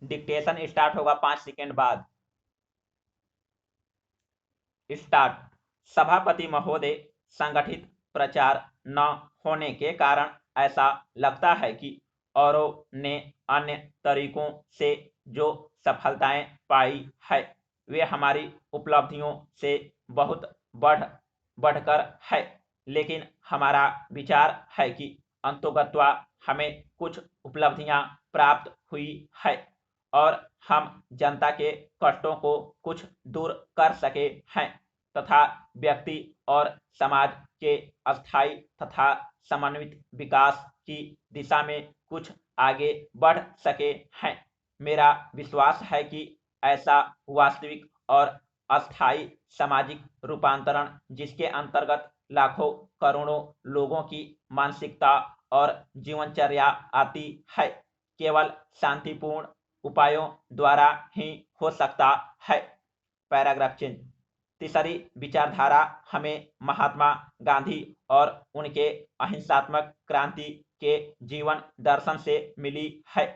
Dictation start होगा 5 second बाद। Start. सभापति महोदय, संगठित प्रचार न होने के कारण ऐसा लगता है कि औरों ने अन्य तरीकों से जो सफलताएं पाई है वे हमारी उपलब्धियों से बहुत बढ़कर है, लेकिन हमारा विचार है कि अंततोगत्वा हमें कुछ उपलब्धियां प्राप्त हुई है और हम जनता के कष्टों को कुछ दूर कर सके हैं तथा व्यक्ति और समाज के अस्थायी तथा समन्वित विकास की दिशा में कुछ आगे बढ़ सके हैं। मेरा विश्वास है कि ऐसा वास्तविक और अस्थायी सामाजिक रूपांतरण जिसके अंतर्गत लाखों करोड़ों लोगों की मानसिकता और जीवनचर्या आती है, केवल शांतिपूर्ण उपायों द्वारा ही हो सकता है। Paragraph change. तीसरी विचारधारा हमें महात्मा गांधी और उनके अहिंसात्मक क्रांति के जीवन दर्शन से मिली है।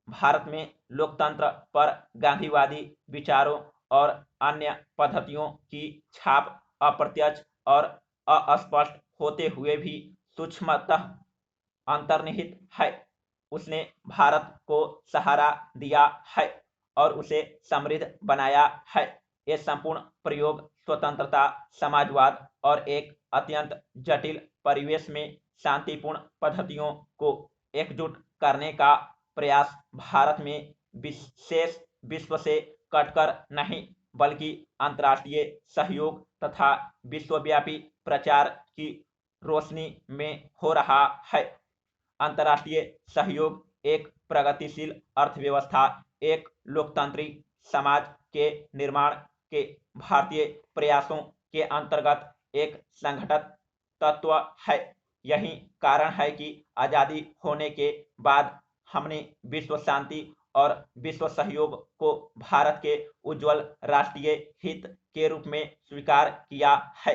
भारत में लोकतंत्र पर गांधीवादी विचारों और अन्य पद्धतियों की छाप अप्रत्यक्ष और अस्पष्ट होते हुए भी सूक्ष्मतः अंतर्निहित है। उसने भारत को सहारा दिया है और उसे समृद्ध बनाया है। ये संपूर्ण प्रयोग स्वतंत्रता, समाजवाद और एक अत्यंत जटिल परिवेश में शांतिपूर्ण पद्धतियों को एकजुट करने का प्रयास भारत में विशेष विश्व से कटकर नहीं बल्कि अंतर्राष्ट्रीय सहयोग तथा विश्वव्यापी प्रचार की रोशनी में हो रहा है। अंतर्राष्ट्रीय सहयोग एक प्रगतिशील अर्थव्यवस्था, एक लोकतांत्रिक समाज के निर्माण के भारतीय प्रयासों के अंतर्गत एक संगठित तत्व है। यही कारण है कि आजादी होने के बाद हमने विश्व शांति और विश्व सहयोग को भारत के उज्जवल राष्ट्रीय हित के रूप में स्वीकार किया है।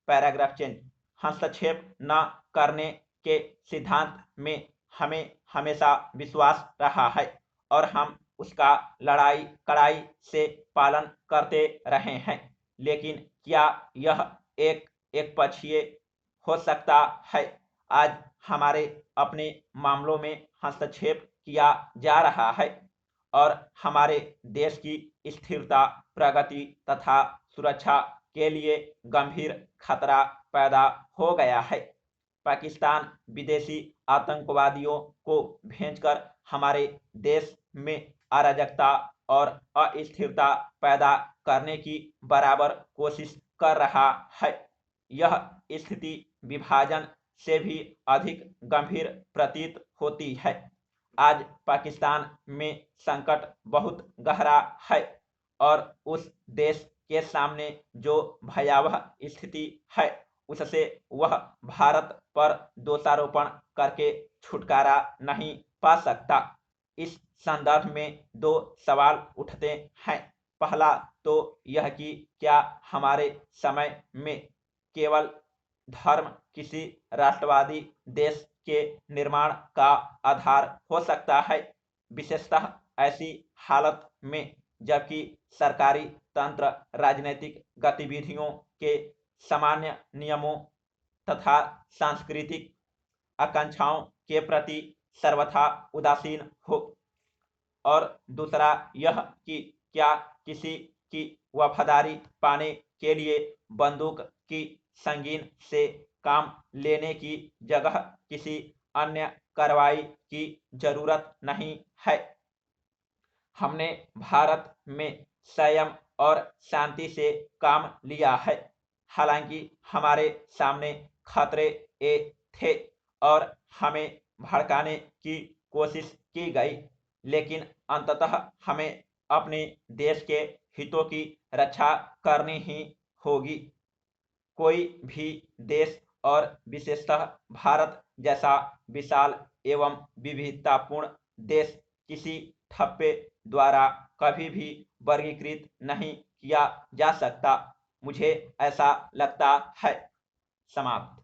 Paragraph change. हस्तक्षेप न करने के सिद्धांत में हमें हमेशा विश्वास रहा है और हम उसका लड़ाई कड़ाई से पालन करते रहे हैं, लेकिन क्या यह एक पक्षीय हो सकता है? आज हमारे अपने मामलों में हस्तक्षेप किया जा रहा है और हमारे देश की स्थिरता, प्रगति तथा सुरक्षा के लिए गंभीर खतरा पैदा हो गया है। पाकिस्तान विदेशी आतंकवादियों को भेजकर हमारे देश में अराजकता और अस्थिरता पैदा करने की बराबर कोशिश कर रहा है। यह स्थिति विभाजन से भी अधिक गंभीर प्रतीत होती है। आज पाकिस्तान में संकट बहुत गहरा है और उस देश के सामने जो भयावह स्थिति है उससे वह भारत पर दोषारोपण करके छुटकारा नहीं पा सकता। इस संदर्भ में दो सवाल उठते हैं। पहला तो यह कि क्या हमारे समय में केवल धर्म किसी राष्ट्रवादी देश के निर्माण का आधार हो सकता है, विशेषतः ऐसी हालत में जबकि सरकारी तंत्र राजनीतिक गतिविधियों के सामान्य नियमों तथा सांस्कृतिक आकांक्षाओं के प्रति सर्वथा उदासीन हो। और दूसरा यह कि क्या किसी की वफादारी पाने के लिए बंदूक की संगीन से काम लेने की जगह किसी अन्य कार्रवाई की जरूरत नहीं है। हमने भारत में संयम और शांति से काम लिया है, हालांकि हमारे सामने खतरे थे और हमें भड़काने की कोशिश की गई, लेकिन अंततः हमें अपने देश के हितों की रक्षा करनी ही होगी। कोई भी देश और विशेषतः भारत जैसा विशाल एवं विविधतापूर्ण देश किसी ठप्पे द्वारा कभी भी वर्गीकृत नहीं किया जा सकता, मुझे ऐसा लगता है। समाप्त।